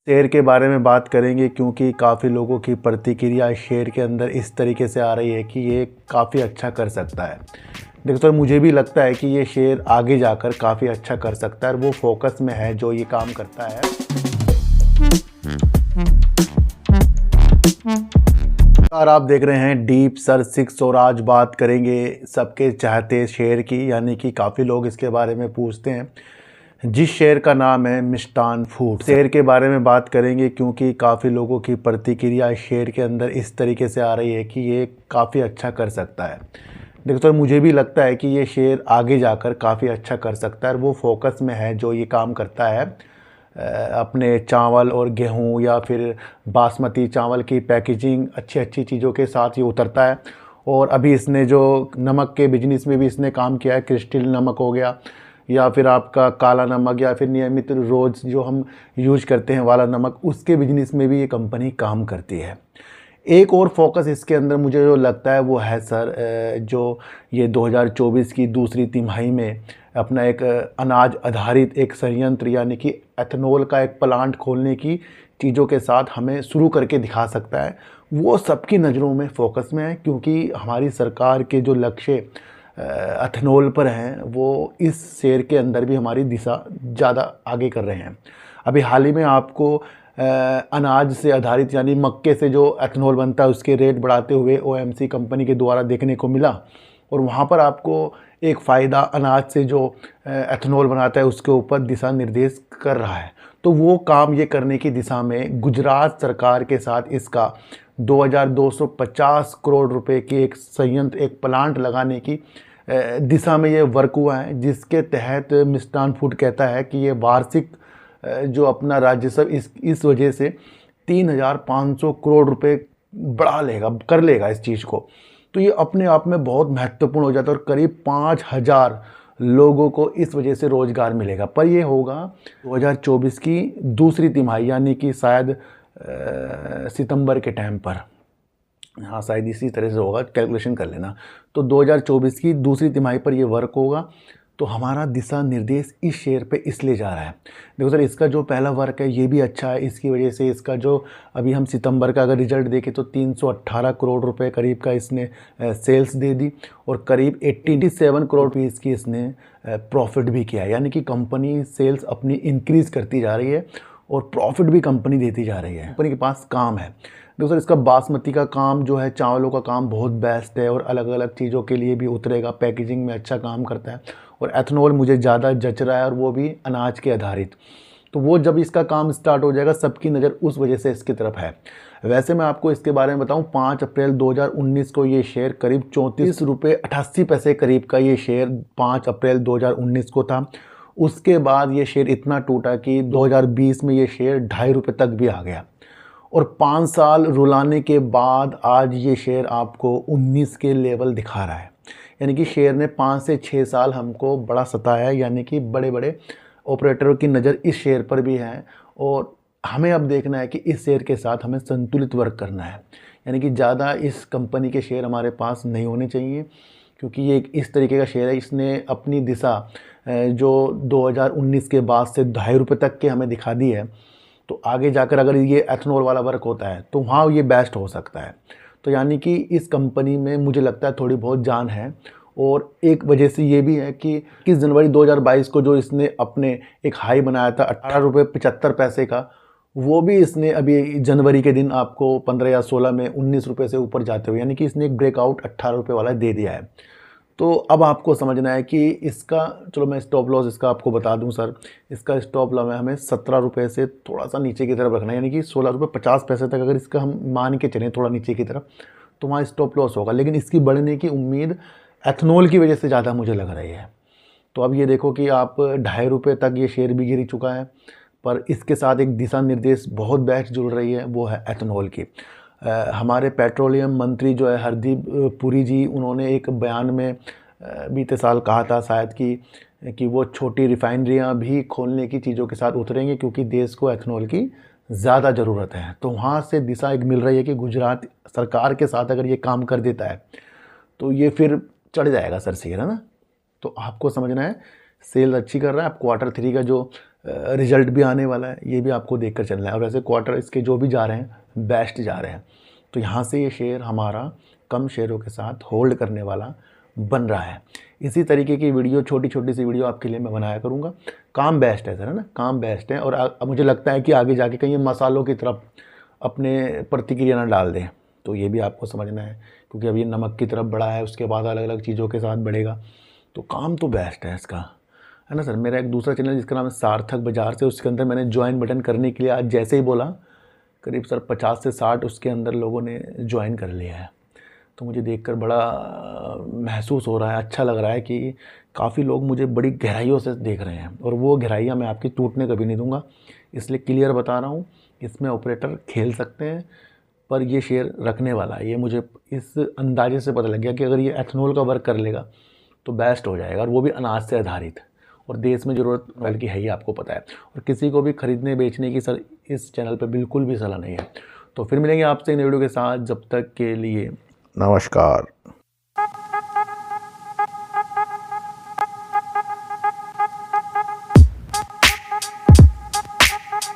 Share के बारे में बात करेंगे क्योंकि काफ़ी लोगों की प्रतिक्रिया शेयर के अंदर इस तरीके से आ रही है कि ये काफ़ी अच्छा कर सकता है। देखो सर, मुझे भी लगता है कि ये शेयर आगे जाकर काफ़ी अच्छा कर सकता है और वो फोकस में है जो ये काम करता है। और आप देख रहे हैं डीप सर 6 और आज बात करेंगे सबके चाहते शेयर की, यानी कि काफ़ी लोग इसके बारे में पूछते हैं, जिस शेयर का नाम है मिष्ठान फूड। शेयर के बारे में बात करेंगे क्योंकि काफ़ी लोगों की प्रतिक्रिया शेयर के अंदर इस तरीके से आ रही है कि ये काफ़ी अच्छा कर सकता है। देखो सर, मुझे भी लगता है कि ये शेयर आगे जाकर काफ़ी अच्छा कर सकता है और वो फोकस में है जो ये काम करता है अपने चावल और गेहूं या फिर बासमती चावल की पैकेजिंग अच्छी अच्छी चीज़ों के साथ ये उतरता है। और अभी इसने जो नमक के बिजनेस में भी इसने काम किया है, क्रिस्टल नमक हो गया या फिर आपका काला नमक या फिर नियमित रोज़ जो हम यूज करते हैं वाला नमक, उसके बिजनेस में भी ये कंपनी काम करती है। एक और फोकस इसके अंदर मुझे जो लगता है वो है सर, जो ये 2024 की दूसरी तिमाही में अपना एक अनाज आधारित एक संयंत्र यानी कि एथेनॉल का एक प्लांट खोलने की चीज़ों के साथ हमें शुरू करके दिखा सकता है। वो सबकी नज़रों में फोकस में है क्योंकि हमारी सरकार के जो लक्ष्य एथेनॉल पर हैं वो इस शेयर के अंदर भी हमारी दिशा ज़्यादा आगे कर रहे हैं। अभी हाल ही में आपको अनाज से आधारित यानी मक्के से जो एथेनॉल बनता है उसके रेट बढ़ाते हुए ओएमसी कंपनी के द्वारा देखने को मिला। और वहाँ पर आपको एक फ़ायदा अनाज से जो एथेनॉल बनाता है उसके ऊपर दिशा निर्देश कर रहा है। तो वो काम ये करने की दिशा में गुजरात सरकार के साथ इसका 2250 करोड़ रुपए की एक संयंत्र एक प्लांट लगाने की दिशा में ये वर्क हुआ है, जिसके तहत मिष्ठान फूड कहता है कि ये वार्षिक जो अपना राजस्व इस वजह से 3500 करोड़ रुपए बढ़ा लेगा कर लेगा इस चीज़ को। तो ये अपने आप में बहुत महत्वपूर्ण हो जाता है और करीब 5000 लोगों को इस वजह से रोज़गार मिलेगा। पर ये होगा 2024 की दूसरी तिमाही यानी कि शायद सितंबर के टाइम पर। हाँ, शायद इसी तरह से होगा, कैलकुलेशन कर लेना। तो 2024 की दूसरी तिमाही पर ये वर्क होगा। तो हमारा दिशा निर्देश इस शेयर पे इसलिए जा रहा है। देखो सर, इसका जो पहला वर्क है ये भी अच्छा है। इसकी वजह से इसका जो अभी हम सितंबर का अगर रिजल्ट देखें तो 318 करोड़ रुपए करीब का इसने सेल्स दे दी और करीब 87 करोड़ रुपये इसकी इसने प्रॉफिट भी किया है। यानी कि कंपनी सेल्स अपनी इंक्रीज़ करती जा रही है और प्रॉफिट भी कंपनी देती जा रही है। कंपनी के पास काम है। देखो सर, इसका बासमती का काम जो है, चावलों का काम बहुत बेस्ट है और अलग अलग चीज़ों के लिए भी उतरेगा। पैकेजिंग में अच्छा काम करता है और एथेनॉल मुझे ज़्यादा जच रहा है और वो भी अनाज के आधारित। तो वो जब इसका काम स्टार्ट हो जाएगा सबकी नज़र उस वजह से इसकी तरफ है। वैसे मैं आपको इसके बारे में बताऊं, 5 अप्रैल 2019 को ये शेयर करीब 34 रुपये 88 पैसे करीब का ये शेयर 5 अप्रैल 2019 को था। उसके बाद ये शेयर इतना टूटा कि 2020 में ये शेयर 2.5 रुपये तक भी आ गया और 5 साल रुलाने के बाद आज ये शेयर आपको 19 के लेवल दिखा रहा है। यानी कि शेयर ने 5 से 6 साल हमको बड़ा सताया है। यानी कि बड़े बड़े ऑपरेटरों की नज़र इस शेयर पर भी है और हमें अब देखना है कि इस शेयर के साथ हमें संतुलित वर्क करना है। यानी कि ज़्यादा इस कंपनी के शेयर हमारे पास नहीं होने चाहिए क्योंकि ये एक इस तरीके का शेयर है। इसने अपनी दिशा जो 2019 के बाद से 2.5 रुपये तक के हमें दिखा दी है। तो आगे जाकर अगर ये एथेनॉल वाला वर्क होता है तो वहाँ ये बेस्ट हो सकता है। तो यानी कि इस कंपनी में मुझे लगता है थोड़ी बहुत जान है। और एक वजह से ये भी है कि 21 जनवरी 2022 को जो इसने अपने एक हाई बनाया था 18 रुपये 75 पैसे का, वो भी इसने अभी जनवरी के दिन आपको 15 या 16 में 19 रुपये से ऊपर जाते हुए, यानी कि इसने एक ब्रेकआउट 18 रुपये वाला दे दिया है। तो अब आपको समझना है कि इसका, चलो मैं स्टॉप लॉस इसका आपको बता दूं सर। इसका स्टॉप लॉस हमें 17 रुपये से थोड़ा सा नीचे की तरफ रखना है, यानी कि 16 रुपये 50 पैसे तक अगर इसका हम मान के चलें थोड़ा नीचे की तरफ तो वहाँ स्टॉप लॉस होगा। लेकिन इसकी बढ़ने की उम्मीद एथेनॉल की वजह से ज़्यादा मुझे लग रही है। तो अब ये देखो कि आप 2.5 रुपये तक ये शेयर भी गिर चुका है, पर इसके साथ एक दिशा निर्देश बहुत बेस्ट जुड़ रही है, वो है एथेनॉल की। हमारे पेट्रोलियम मंत्री जो है हरदीप पुरी जी, उन्होंने एक बयान में बीते साल कहा था शायद कि वो छोटी रिफाइनरियाँ भी खोलने की चीज़ों के साथ उतरेंगे क्योंकि देश को एथेनॉल की ज़्यादा ज़रूरत है। तो वहाँ से दिशा एक मिल रही है कि गुजरात सरकार के साथ अगर ये काम कर देता है तो ये फिर चढ़ जाएगा सर शेयर, है ना। तो आपको समझना है सेल अच्छी कर रहा है। अब क्वार्टर 3 का जो रिजल्ट भी आने वाला है, ये भी आपको देख कर चलना है। और वैसे क्वार्टर इसके जो भी जा रहे हैं बेस्ट जा रहे हैं, तो यहाँ से ये शेयर हमारा कम शेयरों के साथ होल्ड करने वाला बन रहा है। इसी तरीके की वीडियो, छोटी छोटी सी वीडियो आपके लिए मैं बनाया करूँगा। काम बेस्ट है सर, है ना, काम बेस्ट है। और अब मुझे लगता है कि आगे जाके कहीं मसालों की तरफ अपने प्रतिक्रिया ना डाल दें, तो ये भी आपको समझना है, क्योंकि अभी नमक की तरफ बढ़ा है, उसके बाद अलग अलग चीज़ों के साथ बढ़ेगा, तो काम तो बेस्ट है इसका, है ना सर। मेरा एक दूसरा चैनल जिसका नाम है सार्थक बाजार से, उसके अंदर मैंने ज्वाइन बटन करने के लिए आज जैसे ही बोला, करीब सर 50 से 60 उसके अंदर लोगों ने ज्वाइन कर लिया है। तो मुझे देखकर बड़ा महसूस हो रहा है, अच्छा लग रहा है कि काफ़ी लोग मुझे बड़ी गहराइयों से देख रहे हैं, और वो गहराइयाँ मैं आपकी टूटने कभी नहीं दूंगा। इसलिए क्लियर बता रहा हूँ, इसमें ऑपरेटर खेल सकते हैं, पर ये शेयर रखने वाला है। ये मुझे इस अंदाजे से पता लग गया कि अगर ये एथनॉल का वर्क कर लेगा तो बेस्ट हो जाएगा, और वो भी अनाज से आधारित। और देश में ज़रूरत ऑयल की है ही, आपको पता है। और किसी को भी खरीदने बेचने की सर इस चैनल पे बिल्कुल भी सलाह नहीं है। तो फिर मिलेंगे आपसे नई वीडियो के साथ, जब तक के लिए नमस्कार।